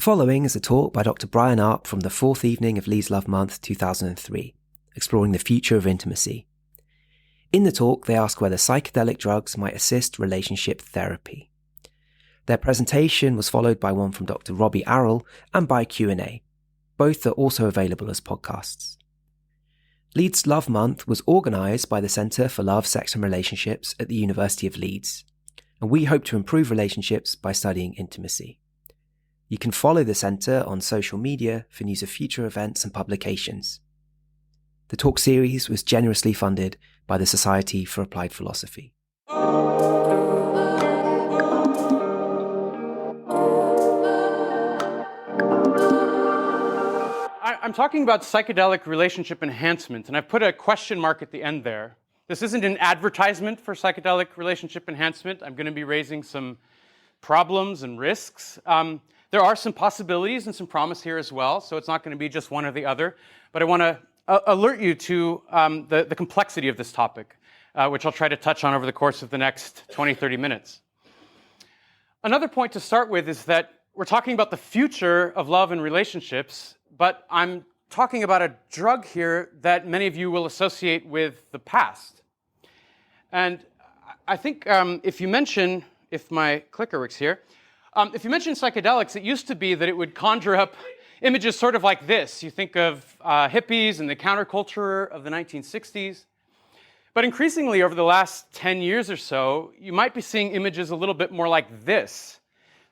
following is a talk by Dr Brian Earp from the fourth evening of Leeds Love Month 2003, exploring the future of intimacy. In the talk, they ask whether psychedelic drugs might assist relationship therapy. Their presentation was followed by one from Dr Robbie Arrell and by Q&A. Both are also available as podcasts. Leeds Love Month was organised by the Centre for Love, Sex and Relationships at the University of Leeds, and we hope to improve relationships by studying intimacy. You can follow the Centre on social media for news of future events and publications. The talk series was generously funded by the Society for Applied Philosophy. I'm talking about psychedelic relationship enhancement, and I've put a question mark at the end there. This isn't an advertisement for psychedelic relationship enhancement. I'm going to be raising some problems and risks. There are some possibilities and some promise here as well, so it's not going to be just one or the other. But I want to alert you to the complexity of this topic, which I'll try to touch on over the course of the next 20, 30 minutes. Another point to start with is that we're talking about the future of love and relationships, but I'm talking about a drug here that many of you will associate with the past. And I think if my clicker works here, if you mention psychedelics, it used to be that it would conjure up images sort of like this. You think of hippies and the counterculture of the 1960s. But increasingly over the last 10 years or so, you might be seeing images a little bit more like this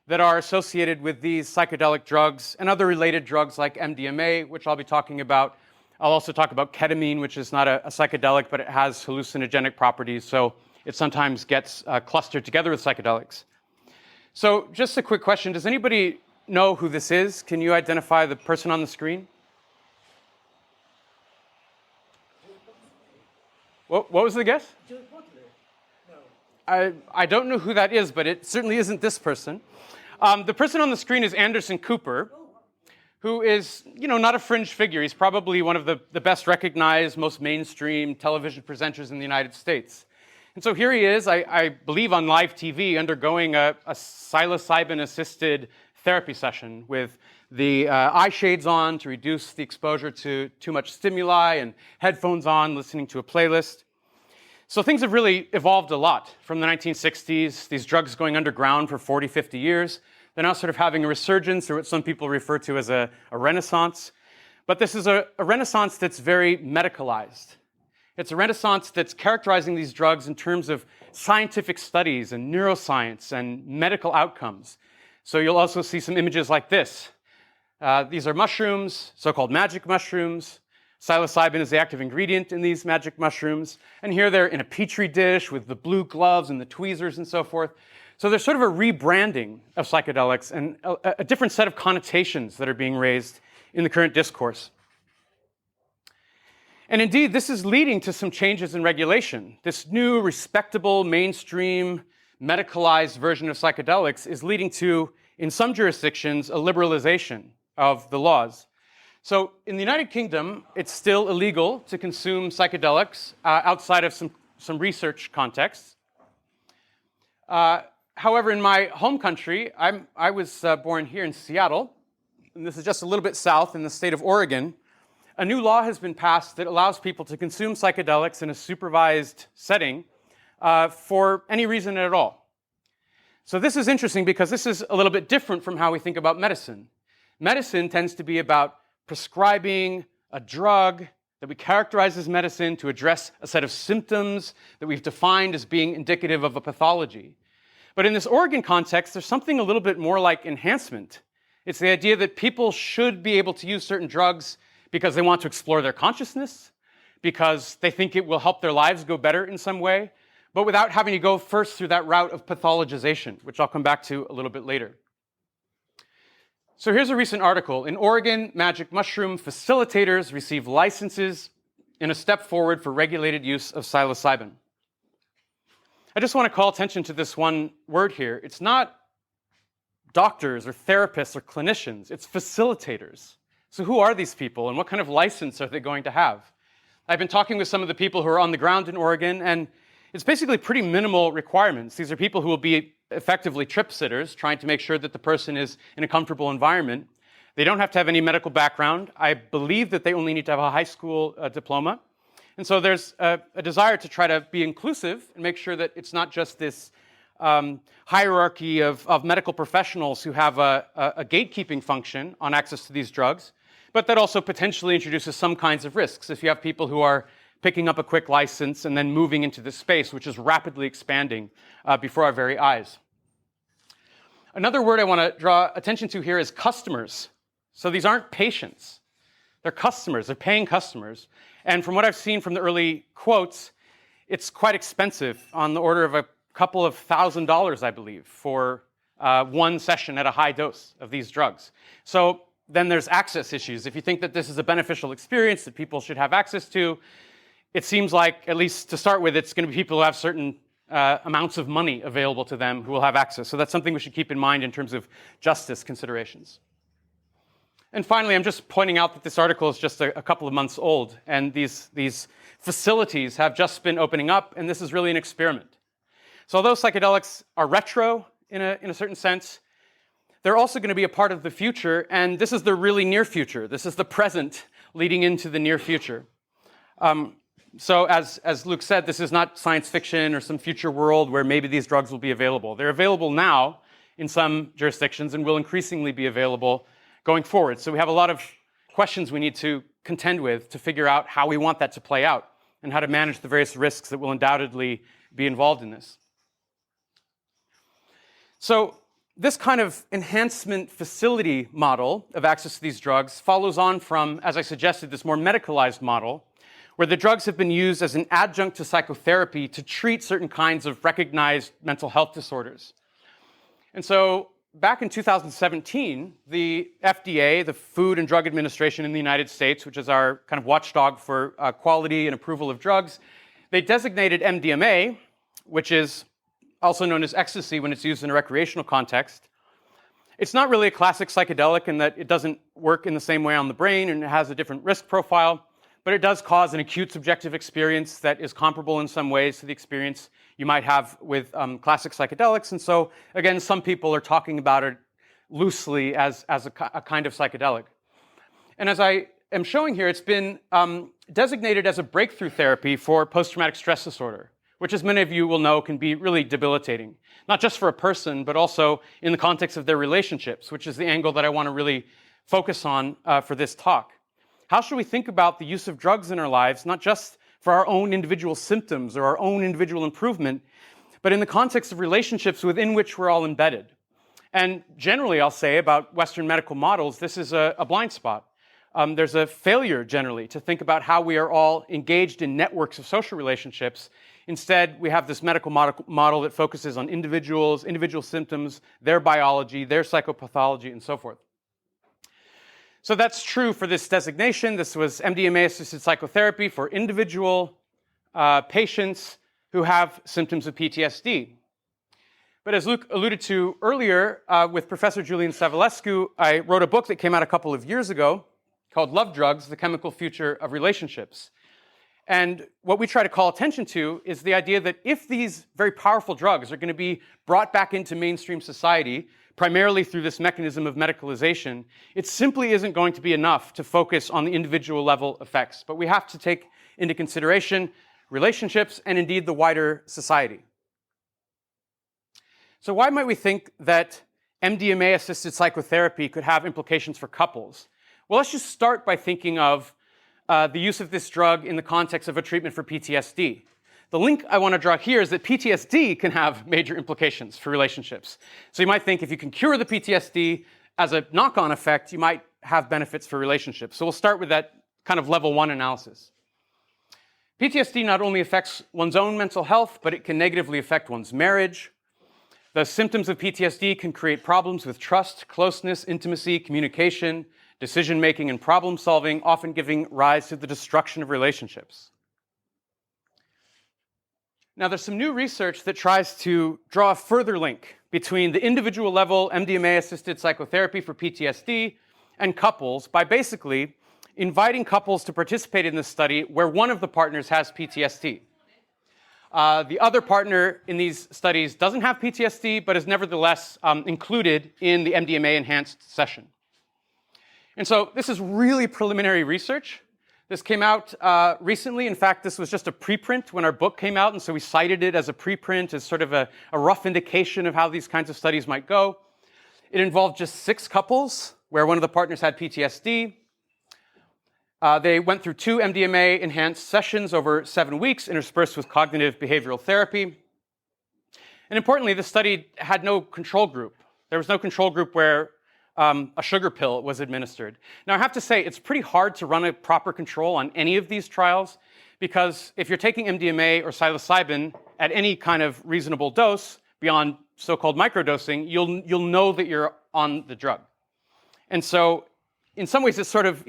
that are associated with these psychedelic drugs and other related drugs like MDMA, which I'll be talking about. I'll also talk about ketamine, which is not a psychedelic, but it has hallucinogenic properties, so it sometimes gets clustered together with psychedelics. So just a quick question. Does anybody know who this is? Can you identify the person on the screen? What was the guess? I don't know who that is, but it certainly isn't this person. The person on the screen is Anderson Cooper, who is, not a fringe figure. He's probably one of the best recognized, most mainstream television presenters in the United States. And so here he is, I believe on live TV, undergoing a psilocybin-assisted therapy session with the eye shades on to reduce the exposure to too much stimuli and headphones on, listening to a playlist. So things have really evolved a lot from the 1960s, these drugs going underground for 40, 50 years. They're now sort of having a resurgence, or what some people refer to as a renaissance. But this is a renaissance that's very medicalized. It's a renaissance that's characterizing these drugs in terms of scientific studies and neuroscience and medical outcomes. So you'll also see some images like this. These are mushrooms, so-called magic mushrooms. Psilocybin is the active ingredient in these magic mushrooms. And here they're in a petri dish with the blue gloves and the tweezers and so forth. So there's sort of a rebranding of psychedelics and a different set of connotations that are being raised in the current discourse. And indeed, this is leading to some changes in regulation. This new, respectable, mainstream, medicalized version of psychedelics is leading to, in some jurisdictions, a liberalization of the laws. So in the United Kingdom, it's still illegal to consume psychedelics outside of some research contexts. However, in my home country, I was born here in Seattle, and this is just a little bit south in the state of Oregon. A new law has been passed that allows people to consume psychedelics in a supervised setting for any reason at all. So this is interesting because this is a little bit different from how we think about medicine. Medicine tends to be about prescribing a drug that we characterize as medicine to address a set of symptoms that we've defined as being indicative of a pathology. But in this Oregon context, there's something a little bit more like enhancement. It's the idea that people should be able to use certain drugs because they want to explore their consciousness, because they think it will help their lives go better in some way, but without having to go first through that route of pathologization, which I'll come back to a little bit later. So here's a recent article. In Oregon, magic mushroom facilitators receive licenses in a step forward for regulated use of psilocybin. I just want to call attention to this one word here. It's not doctors or therapists or clinicians, it's facilitators. So who are these people and what kind of license are they going to have? I've been talking with some of the people who are on the ground in Oregon, and it's basically pretty minimal requirements. These are people who will be effectively trip sitters, trying to make sure that the person is in a comfortable environment. They don't have to have any medical background. I believe that they only need to have a high school diploma. And so there's a desire to try to be inclusive and make sure that it's not just this hierarchy of medical professionals who have a gatekeeping function on access to these drugs, but that also potentially introduces some kinds of risks. If you have people who are picking up a quick license and then moving into this space, which is rapidly expanding before our very eyes. Another word I want to draw attention to here is customers. So these aren't patients. They're customers. They're paying customers. And from what I've seen from the early quotes, it's quite expensive, on the order of a couple of $1,000s, I believe, for one session at a high dose of these drugs. So then there's access issues. If you think that this is a beneficial experience that people should have access to, it seems like, at least to start with, it's going to be people who have certain amounts of money available to them who will have access. So that's something we should keep in mind in terms of justice considerations. And finally, I'm just pointing out that this article is just a couple of months old, and these facilities have just been opening up, and this is really an experiment. So although psychedelics are retro in a certain sense, they're also going to be a part of the future, and this is the really near future. This is the present leading into the near future. So as Luke said, this is not science fiction or some future world where maybe these drugs will be available. They're available now in some jurisdictions and will increasingly be available going forward. So we have a lot of questions we need to contend with to figure out how we want that to play out and how to manage the various risks that will undoubtedly be involved in this. So this kind of enhancement facility model of access to these drugs follows on from, as I suggested, this more medicalized model, where the drugs have been used as an adjunct to psychotherapy to treat certain kinds of recognized mental health disorders. And so back in 2017, the FDA, the Food and Drug Administration in the United States, which is our kind of watchdog for quality and approval of drugs, they designated MDMA, which is also known as ecstasy when it's used in a recreational context. It's not really a classic psychedelic in that it doesn't work in the same way on the brain and it has a different risk profile, but it does cause an acute subjective experience that is comparable in some ways to the experience you might have with classic psychedelics. And so, again, some people are talking about it loosely as a kind of psychedelic. And as I am showing here, it's been designated as a breakthrough therapy for post-traumatic stress disorder, which, as many of you will know, can be really debilitating, not just for a person, but also in the context of their relationships, which is the angle that I want to really focus on for this talk. How should we think about the use of drugs in our lives, not just for our own individual symptoms or our own individual improvement, but in the context of relationships within which we're all embedded? And generally, I'll say about Western medical models, this is a blind spot. There's a failure generally to think about how we are all engaged in networks of social relationships. Instead, we have this medical model that focuses on individuals, individual symptoms, their biology, their psychopathology, and so forth. So that's true for this designation. This was MDMA-assisted psychotherapy for individual patients who have symptoms of PTSD. But as Luke alluded to earlier, with Professor Julian Savulescu, I wrote a book that came out a couple of years ago called Love Drugs, The Chemical Future of Relationships. And what we try to call attention to is the idea that if these very powerful drugs are going to be brought back into mainstream society, primarily through this mechanism of medicalization, it simply isn't going to be enough to focus on the individual level effects. But we have to take into consideration relationships and indeed the wider society. So why might we think that MDMA-assisted psychotherapy could have implications for couples? Well, let's just start by thinking of the use of this drug in the context of a treatment for PTSD. The link I want to draw here is that PTSD can have major implications for relationships. So you might think if you can cure the PTSD as a knock-on effect, you might have benefits for relationships. So we'll start with that kind of level one analysis. PTSD not only affects one's own mental health, but it can negatively affect one's marriage. The symptoms of PTSD can create problems with trust, closeness, intimacy, communication, decision-making, and problem-solving, often giving rise to the destruction of relationships. Now, there's some new research that tries to draw a further link between the individual level MDMA-assisted psychotherapy for PTSD and couples by basically inviting couples to participate in this study where one of the partners has PTSD. The other partner in these studies doesn't have PTSD, but is nevertheless included in the MDMA enhanced session. And so this is really preliminary research. This came out recently. In fact, this was just a preprint when our book came out, and so we cited it as a preprint as sort of a rough indication of how these kinds of studies might go. It involved just 6 couples where one of the partners had PTSD. They went through 2 MDMA-enhanced sessions over 7 weeks, interspersed with cognitive behavioral therapy. And importantly, the study had no control group. There was no control group where a sugar pill was administered. Now, I have to say, it's pretty hard to run a proper control on any of these trials, because if you're taking MDMA or psilocybin at any kind of reasonable dose, beyond so-called microdosing, you'll know that you're on the drug. And so, in some ways, it's sort of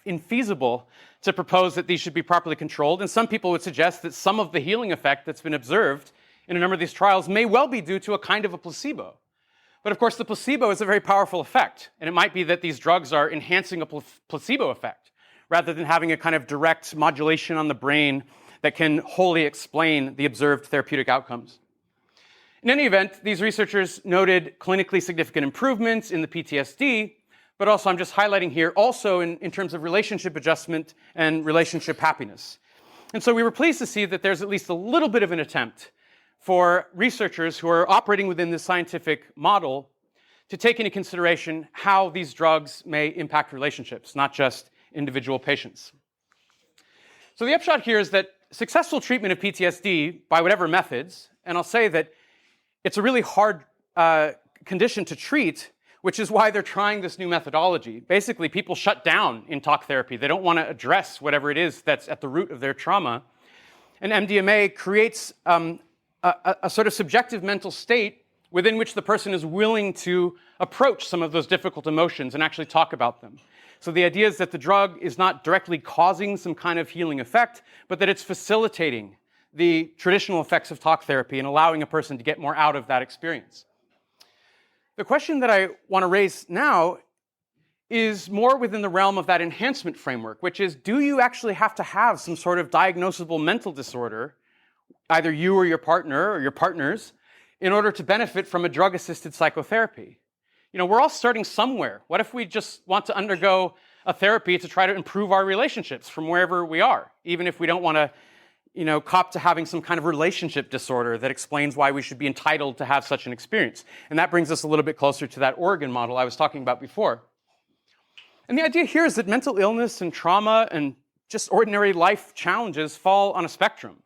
infeasible to propose that these should be properly controlled. And some people would suggest that some of the healing effect that's been observed in a number of these trials may well be due to a kind of a placebo. But of course, the placebo is a very powerful effect, and it might be that these drugs are enhancing a placebo effect, rather than having a kind of direct modulation on the brain that can wholly explain the observed therapeutic outcomes. In any event, these researchers noted clinically significant improvements in the PTSD, but also I'm just highlighting here also in terms of relationship adjustment and relationship happiness. And so we were pleased to see that there's at least a little bit of an attempt for researchers who are operating within this scientific model to take into consideration how these drugs may impact relationships, not just individual patients. So the upshot here is that successful treatment of PTSD by whatever methods, and I'll say that it's a really hard condition to treat, which is why they're trying this new methodology. Basically, people shut down in talk therapy. They don't want to address whatever it is that's at the root of their trauma. And MDMA creates a sort of subjective mental state within which the person is willing to approach some of those difficult emotions and actually talk about them. So the idea is that the drug is not directly causing some kind of healing effect, but that it's facilitating the traditional effects of talk therapy and allowing a person to get more out of that experience. The question that I want to raise now is more within the realm of that enhancement framework, which is, do you actually have to have some sort of diagnosable mental disorder, either you or your partner or your partners, in order to benefit from a drug-assisted psychotherapy? You know, we're all starting somewhere. What if we just want to undergo a therapy to try to improve our relationships from wherever we are, even if we don't want to, cop to having some kind of relationship disorder that explains why we should be entitled to have such an experience? And that brings us a little bit closer to that Oregon model I was talking about before. And the idea here is that mental illness and trauma and just ordinary life challenges fall on a spectrum.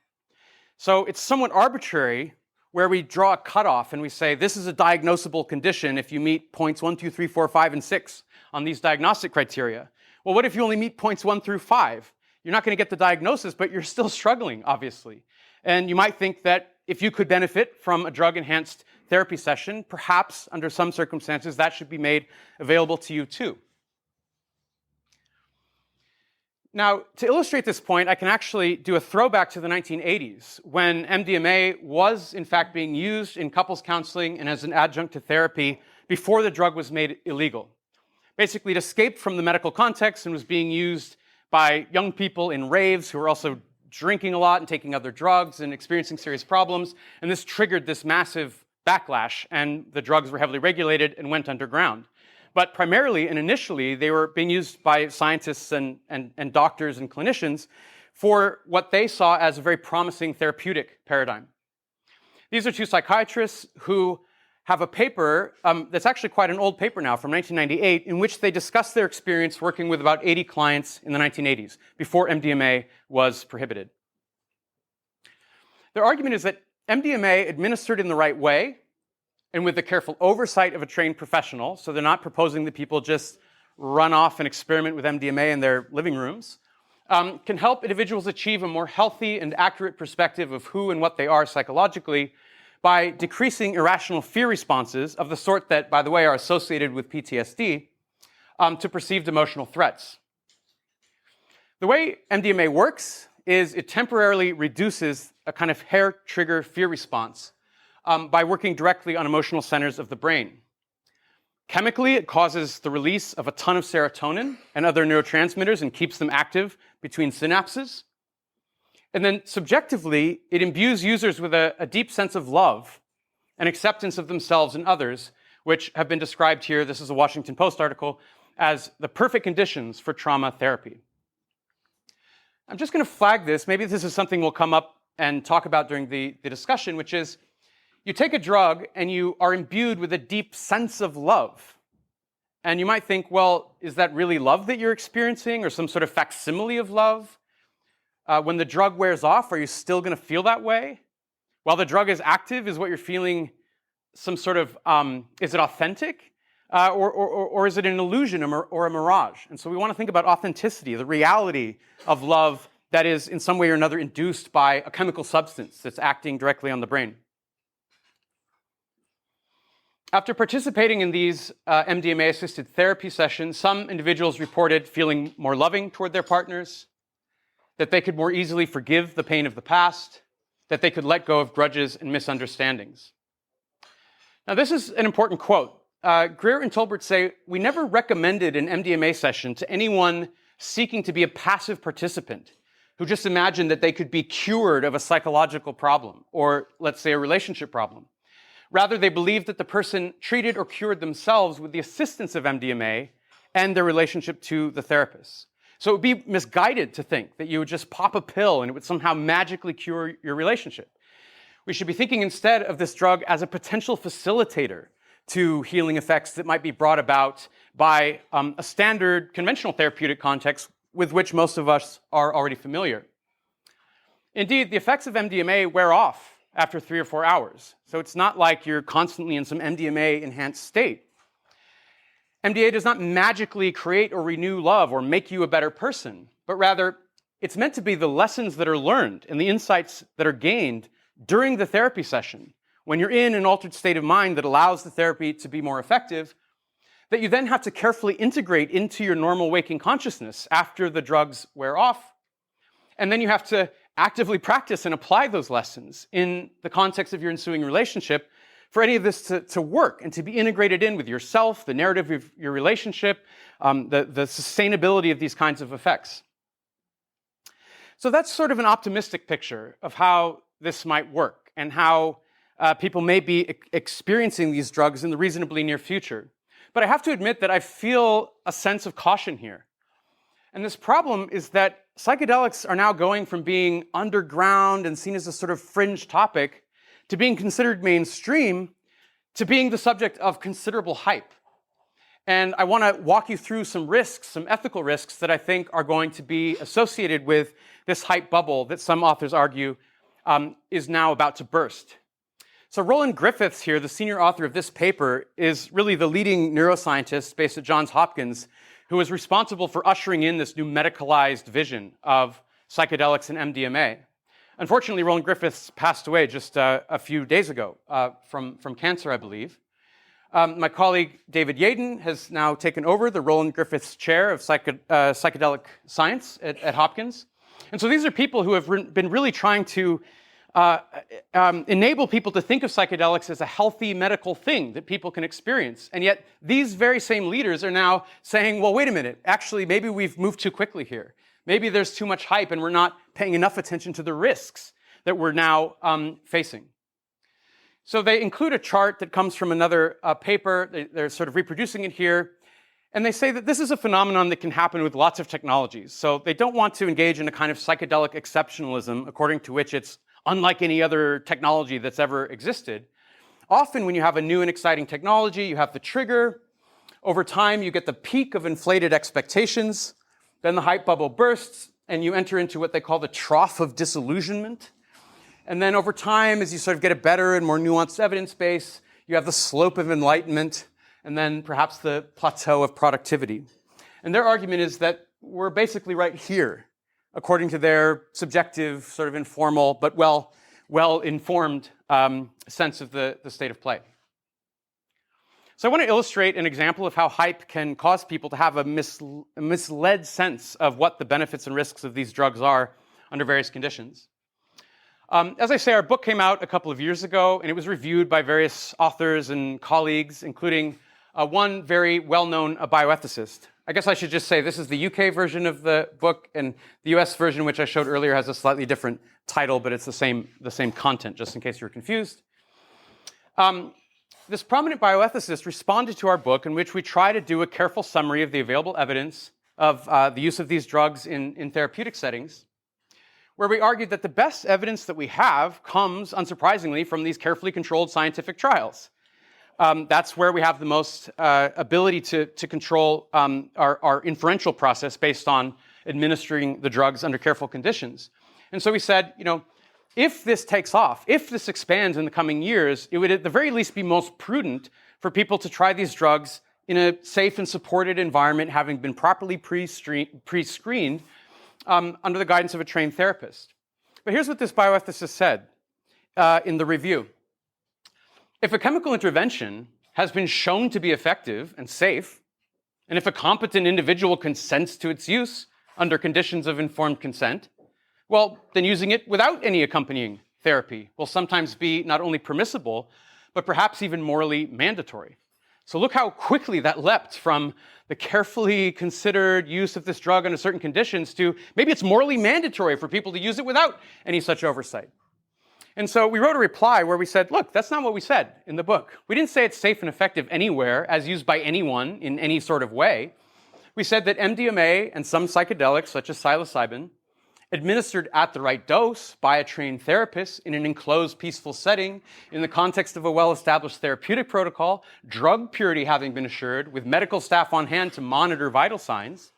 So it's somewhat arbitrary where we draw a cutoff and we say, this is a diagnosable condition if you meet points 1, 2, 3, 4, 5, and 6 on these diagnostic criteria. Well, what if you only meet points 1 through 5? You're not going to get the diagnosis, but you're still struggling, obviously. And you might think that if you could benefit from a drug-enhanced therapy session, perhaps under some circumstances that should be made available to you too. Now, to illustrate this point, I can actually do a throwback to the 1980s, when MDMA was, in fact, being used in couples counseling and as an adjunct to therapy before the drug was made illegal. Basically, it escaped from the medical context and was being used by young people in raves who were also drinking a lot and taking other drugs and experiencing serious problems. And this triggered this massive backlash, and the drugs were heavily regulated and went underground. But primarily and initially, they were being used by scientists and doctors and clinicians for what they saw as a very promising therapeutic paradigm. These are 2 psychiatrists who have a paper that's actually quite an old paper now from 1998, in which they discuss their experience working with about 80 clients in the 1980s, before MDMA was prohibited. Their argument is that MDMA administered in the right way and with the careful oversight of a trained professional, so they're not proposing that people just run off and experiment with MDMA in their living rooms, can help individuals achieve a more healthy and accurate perspective of who and what they are psychologically by decreasing irrational fear responses of the sort that, by the way, are associated with PTSD to perceived emotional threats. The way MDMA works is it temporarily reduces a kind of hair trigger fear response by working directly on emotional centers of the brain. Chemically, it causes the release of a ton of serotonin and other neurotransmitters and keeps them active between synapses. And then subjectively, it imbues users with a deep sense of love and acceptance of themselves and others, which have been described here, this is a Washington Post article, as the perfect conditions for trauma therapy. I'm just going to flag this. Maybe this is something we'll come up and talk about during the discussion, which is you take a drug and you are imbued with a deep sense of love. And you might think, well, is that really love that you're experiencing or some sort of facsimile of love? When the drug wears off, are you still going to feel that way? While the drug is active, is what you're feeling some sort of, is it authentic? Or is it an illusion or a mirage? And so we want to think about authenticity, the reality of love that is in some way or another induced by a chemical substance that's acting directly on the brain. After participating in these MDMA-assisted therapy sessions, some individuals reported feeling more loving toward their partners, that they could more easily forgive the pain of the past, that they could let go of grudges and misunderstandings. Now, this is an important quote. Greer and Tolbert say, we never recommended an MDMA session to anyone seeking to be a passive participant who just imagined that they could be cured of a psychological problem or, let's say, a relationship problem. Rather, they believed that the person treated or cured themselves with the assistance of MDMA and their relationship to the therapist. So it would be misguided to think that you would just pop a pill and it would somehow magically cure your relationship. We should be thinking instead of this drug as a potential facilitator to healing effects that might be brought about by a standard conventional therapeutic context with which most of us are already familiar. Indeed, the effects of MDMA wear off after 3 or 4 hours. So it's not like you're constantly in some MDMA-enhanced state. MDMA does not magically create or renew love or make you a better person, but rather it's meant to be the lessons that are learned and the insights that are gained during the therapy session, when you're in an altered state of mind that allows the therapy to be more effective, that you then have to carefully integrate into your normal waking consciousness after the drugs wear off. And then you have to actively practice and apply those lessons in the context of your ensuing relationship for any of this to work and to be integrated in with yourself, the narrative of your relationship, the sustainability of these kinds of effects. So that's sort of an optimistic picture of how this might work and how people may be experiencing these drugs in the reasonably near future. But I have to admit that I feel a sense of caution here. And this problem is that psychedelics are now going from being underground and seen as a sort of fringe topic to being considered mainstream to being the subject of considerable hype. And I want to walk you through some risks, some ethical risks that I think are going to be associated with this hype bubble that some authors argue is now about to burst. So Roland Griffiths here, the senior author of this paper, is really the leading neuroscientist based at Johns Hopkins who is responsible for ushering in this new medicalized vision of psychedelics and MDMA. Unfortunately, Roland Griffiths passed away just a few days ago from cancer, I believe. My colleague David Yaden has now taken over the Roland Griffiths Chair of Psychedelic Science at Hopkins. And so these are people who have been really trying to enable people to think of psychedelics as a healthy medical thing that people can experience. And yet these very same leaders are now saying, well, wait a minute, actually, maybe we've moved too quickly here. Maybe there's too much hype and we're not paying enough attention to the risks that we're now facing. So they include a chart that comes from another paper. They're sort of reproducing it here. And they say that this is a phenomenon that can happen with lots of technologies. So they don't want to engage in a kind of psychedelic exceptionalism, according to which it's unlike any other technology that's ever existed. Often when you have a new and exciting technology, you have the trigger. Over time, you get the peak of inflated expectations. Then the hype bubble bursts, and you enter into what they call the trough of disillusionment. And then over time, as you sort of get a better and more nuanced evidence base, you have the slope of enlightenment, and then perhaps the plateau of productivity. And their argument is that we're basically right here, according to their subjective, sort of informal, but well-informed sense of the state of play. So I want to illustrate an example of how hype can cause people to have a misled sense of what the benefits and risks of these drugs are under various conditions. As I say, our book came out a couple of years ago, and it was reviewed by various authors and colleagues, including one very well-known bioethicist. I guess I should just say this is the UK version of the book, and the US version, which I showed earlier, has a slightly different title, but it's the same content, just in case you're confused. This prominent bioethicist responded to our book in which we try to do a careful summary of the available evidence of the use of these drugs in therapeutic settings, where we argued that the best evidence that we have comes, unsurprisingly, from these carefully controlled scientific trials. That's where we have the most ability to control our inferential process based on administering the drugs under careful conditions. And so we said, if this takes off, if this expands in the coming years, it would at the very least be most prudent for people to try these drugs in a safe and supported environment, having been properly pre-screened under the guidance of a trained therapist. But here's what this bioethicist said in the review. If a chemical intervention has been shown to be effective and safe, and if a competent individual consents to its use under conditions of informed consent, well, then using it without any accompanying therapy will sometimes be not only permissible, but perhaps even morally mandatory. So look how quickly that leapt from the carefully considered use of this drug under certain conditions to maybe it's morally mandatory for people to use it without any such oversight. And so we wrote a reply where we said, look, that's not what we said in the book. We didn't say it's safe and effective anywhere as used by anyone in any sort of way. We said that MDMA and some psychedelics, such as psilocybin, administered at the right dose by a trained therapist in an enclosed, peaceful setting, in the context of a well-established therapeutic protocol, drug purity having been assured, with medical staff on hand to monitor vital signs,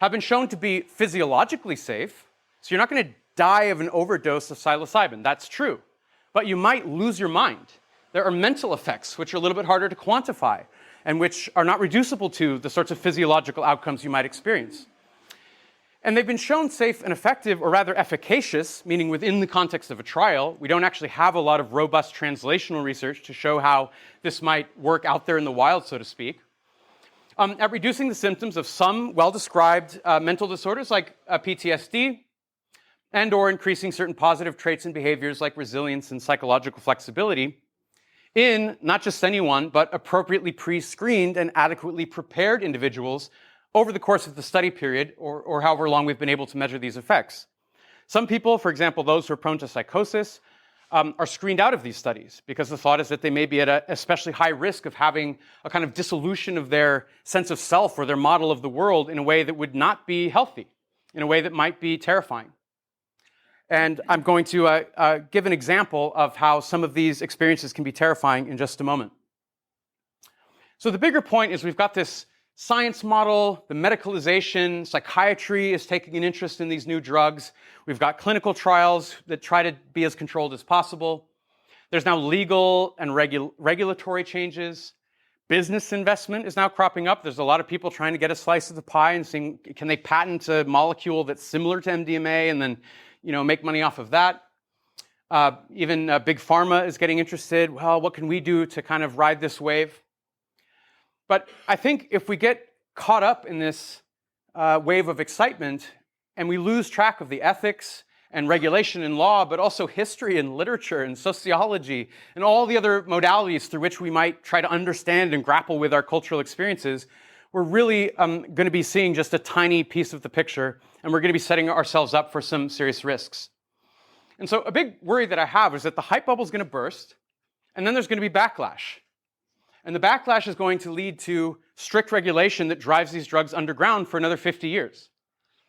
have been shown to be physiologically safe. So you're not going to die of an overdose of psilocybin. That's true. But you might lose your mind. There are mental effects which are a little bit harder to quantify and which are not reducible to the sorts of physiological outcomes you might experience. And they've been shown safe and effective, or rather efficacious, meaning within the context of a trial. We don't actually have a lot of robust translational research to show how this might work out there in the wild, so to speak, at reducing the symptoms of some well-described mental disorders like PTSD, and or increasing certain positive traits and behaviors like resilience and psychological flexibility in not just anyone, but appropriately pre-screened and adequately prepared individuals over the course of the study period, or however long we've been able to measure these effects. Some people, for example, those who are prone to psychosis, are screened out of these studies because the thought is that they may be at an especially high risk of having a kind of dissolution of their sense of self or their model of the world in a way that would not be healthy, in a way that might be terrifying. And I'm going to give an example of how some of these experiences can be terrifying in just a moment. So the bigger point is we've got this science model, the medicalization, psychiatry is taking an interest in these new drugs. We've got clinical trials that try to be as controlled as possible. There's now legal and regulatory changes. Business investment is now cropping up. There's a lot of people trying to get a slice of the pie and seeing, can they patent a molecule that's similar to MDMA and then, make money off of that? Even big pharma is getting interested. Well, what can we do to kind of ride this wave? But I think if we get caught up in this wave of excitement and we lose track of the ethics and regulation and law, but also history and literature and sociology and all the other modalities through which we might try to understand and grapple with our cultural experiences, we're really going to be seeing just a tiny piece of the picture, and we're going to be setting ourselves up for some serious risks. And so a big worry that I have is that the hype bubble is going to burst, and then there's going to be backlash. And the backlash is going to lead to strict regulation that drives these drugs underground for another 50 years.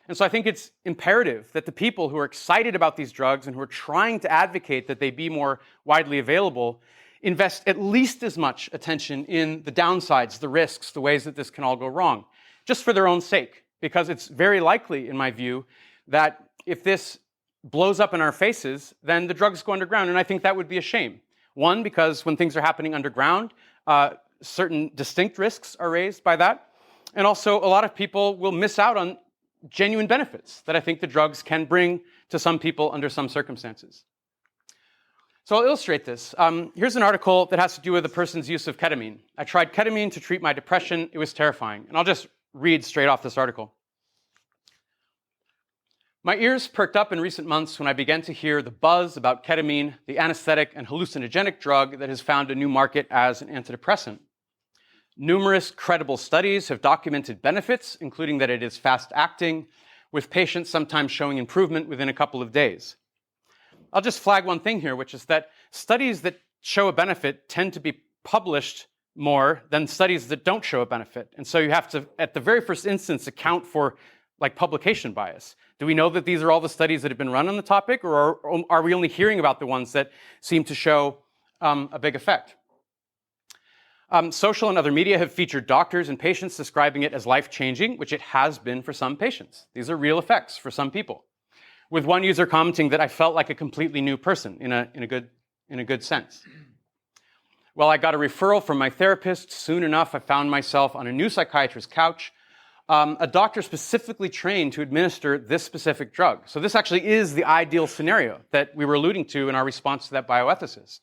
And so I think it's imperative that the people who are excited about these drugs and who are trying to advocate that they be more widely available invest at least as much attention in the downsides, the risks, the ways that this can all go wrong, just for their own sake. Because it's very likely, in my view, that if this blows up in our faces, then the drugs go underground. And I think that would be a shame. One, because when things are happening underground, certain distinct risks are raised by that. And also, a lot of people will miss out on genuine benefits that I think the drugs can bring to some people under some circumstances. So I'll illustrate this. Here's an article that has to do with a person's use of ketamine. I tried ketamine to treat my depression. It was terrifying. And I'll just read straight off this article. My ears perked up in recent months when I began to hear the buzz about ketamine, the anesthetic and hallucinogenic drug that has found a new market as an antidepressant. Numerous credible studies have documented benefits, including that it is fast-acting, with patients sometimes showing improvement within a couple of days. I'll just flag one thing here, which is that studies that show a benefit tend to be published more than studies that don't show a benefit. And so you have to, at the very first instance, account for publication bias. Do we know that these are all the studies that have been run on the topic, or are we only hearing about the ones that seem to show a big effect? Social and other media have featured doctors and patients describing it as life-changing, which it has been for some patients. These are real effects for some people, with one user commenting that I felt like a completely new person in a good sense. Well, I got a referral from my therapist. Soon enough, I found myself on a new psychiatrist's couch, a doctor specifically trained to administer this specific drug. So this actually is the ideal scenario that we were alluding to in our response to that bioethicist.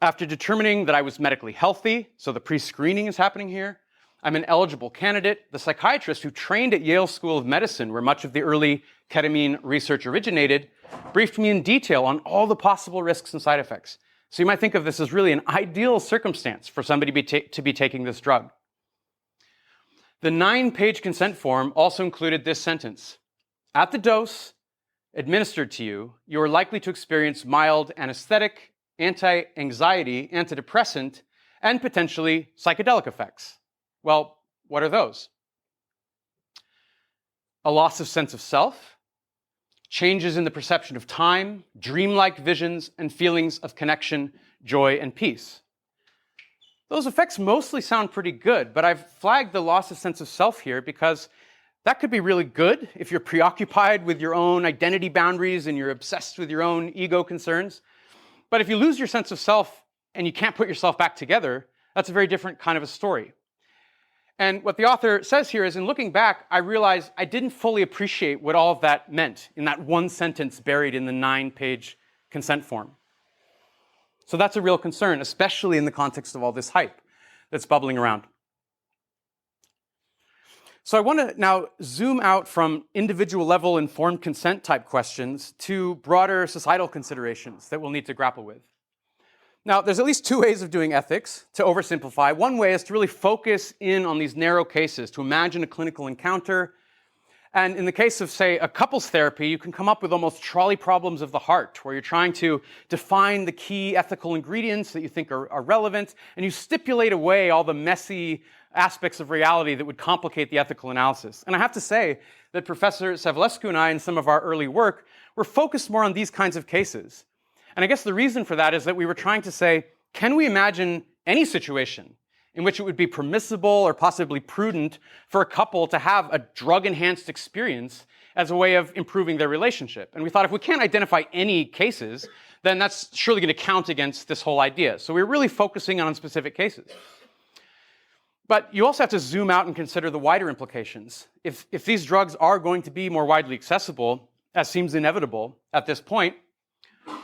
After determining that I was medically healthy, so the pre-screening is happening here, I'm an eligible candidate, the psychiatrist who trained at Yale School of Medicine, where much of the early ketamine research originated, briefed me in detail on all the possible risks and side effects. So you might think of this as really an ideal circumstance for somebody to be taking this drug. The 9-page consent form also included this sentence: at the dose administered to you, you are likely to experience mild anesthetic, anti-anxiety, antidepressant, and potentially psychedelic effects. Well, what are those? A loss of sense of self, changes in the perception of time, dreamlike visions, and feelings of connection, joy, and peace. Those effects mostly sound pretty good, but I've flagged the loss of sense of self here because that could be really good if you're preoccupied with your own identity boundaries and you're obsessed with your own ego concerns. But if you lose your sense of self and you can't put yourself back together, that's a very different kind of a story. And what the author says here is, in looking back, I realized I didn't fully appreciate what all of that meant in that one sentence buried in the 9-page consent form. So that's a real concern, especially in the context of all this hype that's bubbling around. So I want to now zoom out from individual level informed consent type questions to broader societal considerations that we'll need to grapple with. Now, there's at least 2 ways of doing ethics, to oversimplify. One way is to really focus in on these narrow cases, to imagine a clinical encounter. And in the case of, say, a couples therapy, you can come up with almost trolley problems of the heart, where you're trying to define the key ethical ingredients that you think are relevant, and you stipulate away all the messy aspects of reality that would complicate the ethical analysis. And I have to say that Professor Savulescu and I, in some of our early work, were focused more on these kinds of cases. And I guess the reason for that is that we were trying to say, can we imagine any situation in which it would be permissible or possibly prudent for a couple to have a drug-enhanced experience as a way of improving their relationship? And we thought if we can't identify any cases, then that's surely going to count against this whole idea. So we were really focusing on specific cases. But you also have to zoom out and consider the wider implications. If these drugs are going to be more widely accessible, as seems inevitable at this point,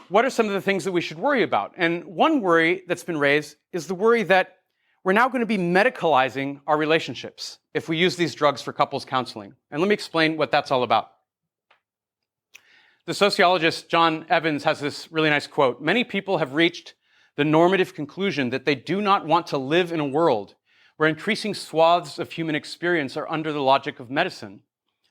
what are some of the things that we should worry about? And one worry that's been raised is the worry that we're now going to be medicalizing our relationships if we use these drugs for couples counseling. And let me explain what that's all about. The sociologist John Evans has this really nice quote: "Many people have reached the normative conclusion that they do not want to live in a world where increasing swaths of human experience are under the logic of medicine.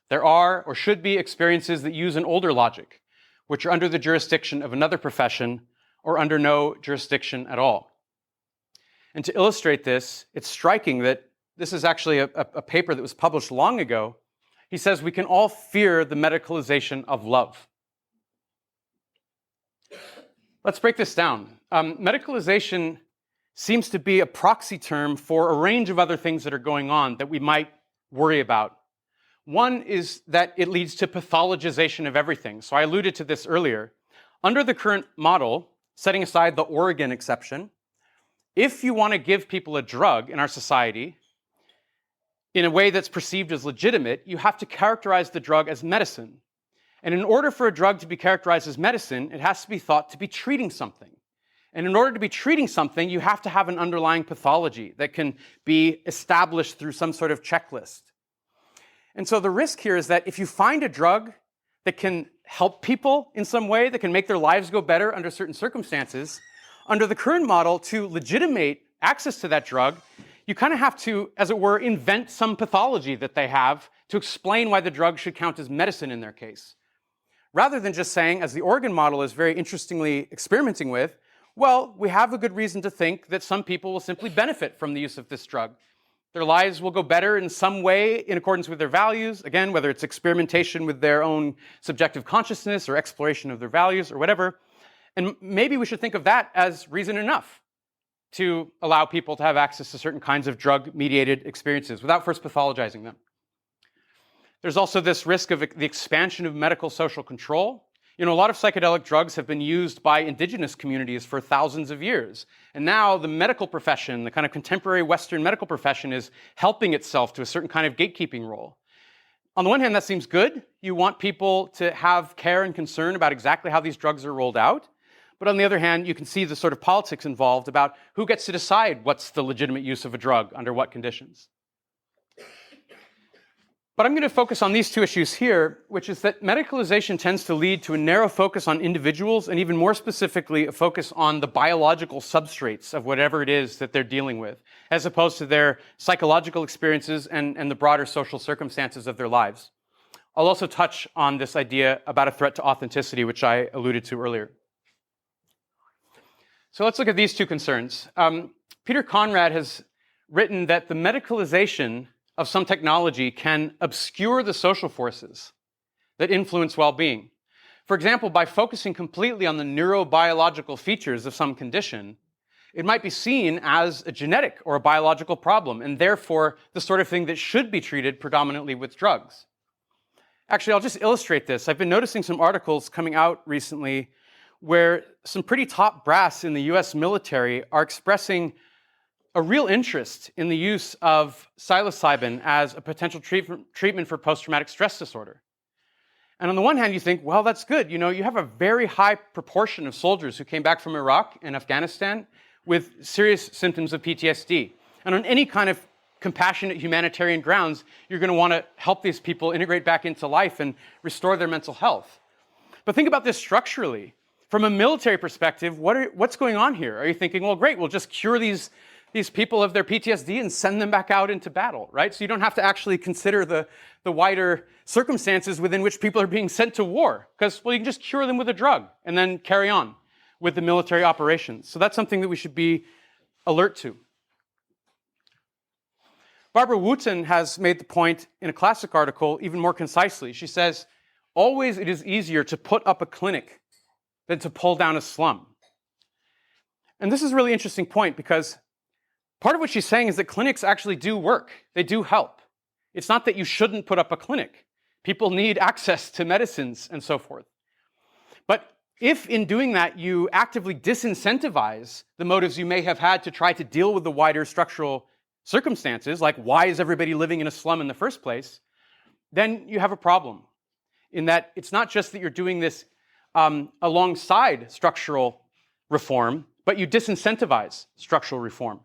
There are, or should be, experiences that use an older logic, which are under the jurisdiction of another profession or under no jurisdiction at all." And to illustrate this, it's striking that this is actually a paper that was published long ago. He says we can all fear the medicalization of love. Let's break this down. Medicalization seems to be a proxy term for a range of other things that are going on that we might worry about. One is that it leads to pathologization of everything. So I alluded to this earlier. Under the current model, setting aside the Oregon exception, if you want to give people a drug in our society in a way that's perceived as legitimate, you have to characterize the drug as medicine. And in order for a drug to be characterized as medicine, it has to be thought to be treating something. And in order to be treating something, you have to have an underlying pathology that can be established through some sort of checklist. And so the risk here is that if you find a drug that can help people in some way, that can make their lives go better under certain circumstances, under the current model, to legitimate access to that drug, you kind of have to, as it were, invent some pathology that they have to explain why the drug should count as medicine in their case. Rather than just saying, as the Oregon model is very interestingly experimenting with, well, we have a good reason to think that some people will simply benefit from the use of this drug. Their lives will go better in some way in accordance with their values, again, whether it's experimentation with their own subjective consciousness or exploration of their values or whatever. And maybe we should think of that as reason enough to allow people to have access to certain kinds of drug-mediated experiences without first pathologizing them. There's also this risk of the expansion of medical social control. A lot of psychedelic drugs have been used by indigenous communities for thousands of years. And now the medical profession, the kind of contemporary Western medical profession, is helping itself to a certain kind of gatekeeping role. On the one hand, that seems good. You want people to have care and concern about exactly how these drugs are rolled out. But on the other hand, you can see the sort of politics involved about who gets to decide what's the legitimate use of a drug under what conditions. But I'm going to focus on these two issues here, which is that medicalization tends to lead to a narrow focus on individuals, and even more specifically, a focus on the biological substrates of whatever it is that they're dealing with, as opposed to their psychological experiences and the broader social circumstances of their lives. I'll also touch on this idea about a threat to authenticity, which I alluded to earlier. So let's look at these two concerns. Peter Conrad has written that the medicalization of some technology can obscure the social forces that influence well-being. For example, by focusing completely on the neurobiological features of some condition, it might be seen as a genetic or a biological problem, and therefore the sort of thing that should be treated predominantly with drugs. Actually, I'll just illustrate this. I've been noticing some articles coming out recently where some pretty top brass in the US military are expressing a real interest in the use of psilocybin as a potential treatment for post-traumatic stress disorder. And on the one hand, you think, well, that's good. You have a very high proportion of soldiers who came back from Iraq and Afghanistan with serious symptoms of PTSD. And on any kind of compassionate humanitarian grounds, you're going to want to help these people integrate back into life and restore their mental health. But think about this structurally. From a military perspective, what's going on here? Are you thinking, well, great, we'll just cure these people of their PTSD and send them back out into battle, right? So you don't have to actually consider the wider circumstances within which people are being sent to war, because, well, you can just cure them with a drug and then carry on with the military operations. So that's something that we should be alert to. Barbara Wooten has made the point in a classic article even more concisely. She says, always it is easier to put up a clinic than to pull down a slum. And this is a really interesting point because part of what she's saying is that clinics actually do work. They do help. It's not that you shouldn't put up a clinic. People need access to medicines and so forth. But if in doing that you actively disincentivize the motives you may have had to try to deal with the wider structural circumstances, like why is everybody living in a slum in the first place, then you have a problem. In that it's not just that you're doing this alongside structural reform, but you disincentivize structural reform.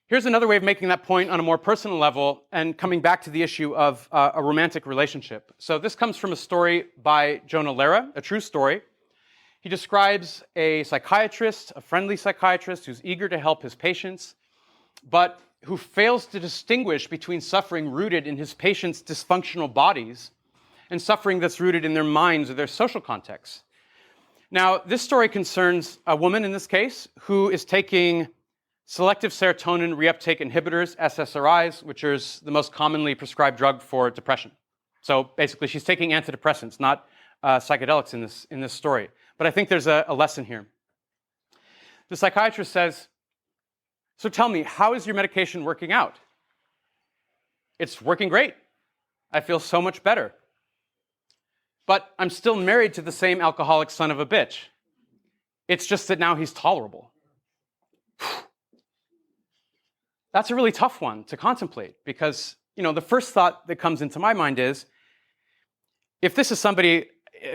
Here's another way of making that point on a more personal level and coming back to the issue of a romantic relationship. So this comes from a story by Jonah Lehrer, a true story. He describes a psychiatrist, a friendly psychiatrist who's eager to help his patients, but who fails to distinguish between suffering rooted in his patients' dysfunctional bodies and suffering that's rooted in their minds or their social contexts. Now, this story concerns a woman in this case who is taking selective serotonin reuptake inhibitors, SSRIs, which is the most commonly prescribed drug for depression. So basically, she's taking antidepressants, not psychedelics in this story. But I think there's a lesson here. The psychiatrist says, so tell me, how is your medication working out? It's working great. I feel so much better. But I'm still married to the same alcoholic son of a bitch. It's just that now he's tolerable. That's a really tough one to contemplate because, the first thought that comes into my mind is, if this is somebody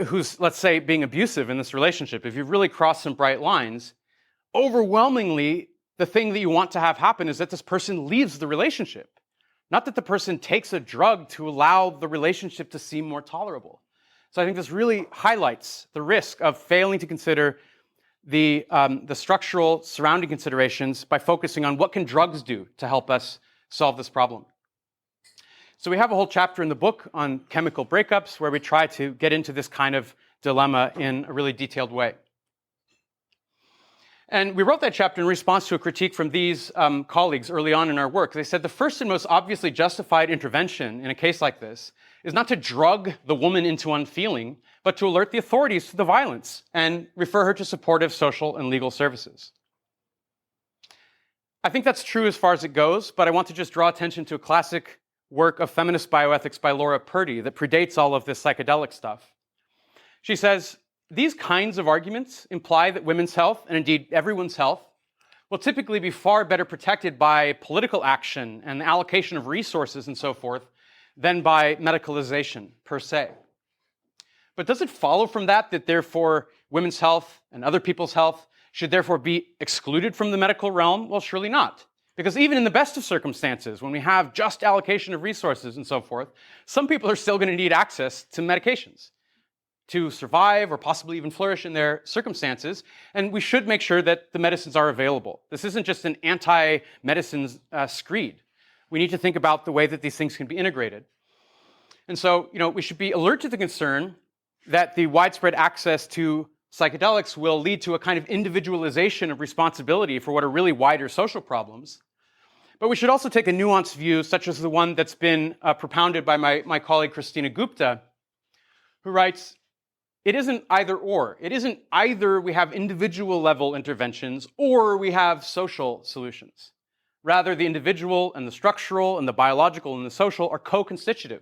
who's, let's say, being abusive in this relationship, if you've really crossed some bright lines, overwhelmingly, the thing that you want to have happen is that this person leaves the relationship, not that the person takes a drug to allow the relationship to seem more tolerable. So I think this really highlights the risk of failing to consider the structural surrounding considerations by focusing on what can drugs do to help us solve this problem. So we have a whole chapter in the book on chemical breakups where we try to get into this kind of dilemma in a really detailed way. And we wrote that chapter in response to a critique from these colleagues early on in our work. They said the first and most obviously justified intervention in a case like this is not to drug the woman into unfeeling, but to alert the authorities to the violence and refer her to supportive social and legal services. I think that's true as far as it goes, but I want to just draw attention to a classic work of feminist bioethics by Laura Purdy that predates all of this psychedelic stuff. She says, these kinds of arguments imply that women's health, and indeed everyone's health, will typically be far better protected by political action and the allocation of resources and so forth than by medicalization per se. But does it follow from that therefore women's health and other people's health should therefore be excluded from the medical realm? Well, surely not. Because even in the best of circumstances, when we have just allocation of resources and so forth, some people are still going to need access to medications to survive or possibly even flourish in their circumstances. And we should make sure that the medicines are available. This isn't just an anti-medicines screed. We need to think about the way that these things can be integrated. And so, we should be alert to the concern that the widespread access to psychedelics will lead to a kind of individualization of responsibility for what are really wider social problems. But we should also take a nuanced view, such as the one that's been propounded by my colleague Christina Gupta, who writes, it isn't either or. It isn't either we have individual level interventions or we have social solutions. Rather, the individual and the structural and the biological and the social are co-constitutive.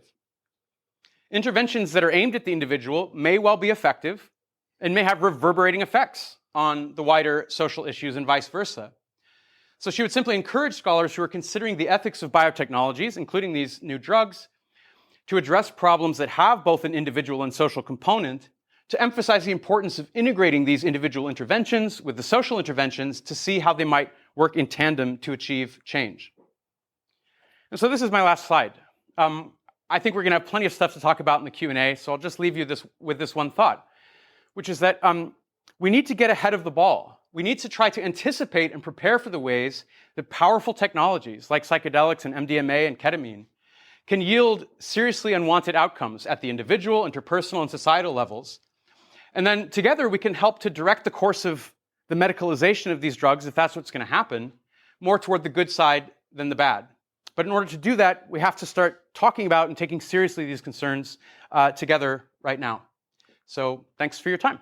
Interventions that are aimed at the individual may well be effective and may have reverberating effects on the wider social issues and vice versa. So she would simply encourage scholars who are considering the ethics of biotechnologies, including these new drugs, to address problems that have both an individual and social component, to emphasize the importance of integrating these individual interventions with the social interventions to see how they might work in tandem to achieve change. And so this is my last slide. I think we're going to have plenty of stuff to talk about in the Q&A, so I'll just leave you with this one thought, which is that we need to get ahead of the ball. We need to try to anticipate and prepare for the ways that powerful technologies like psychedelics and MDMA and ketamine can yield seriously unwanted outcomes at the individual, interpersonal, and societal levels. And then together we can help to direct the course of the medicalization of these drugs, if that's what's going to happen, more toward the good side than the bad. But in order to do that, we have to start talking about and taking seriously these concerns together right now. So thanks for your time.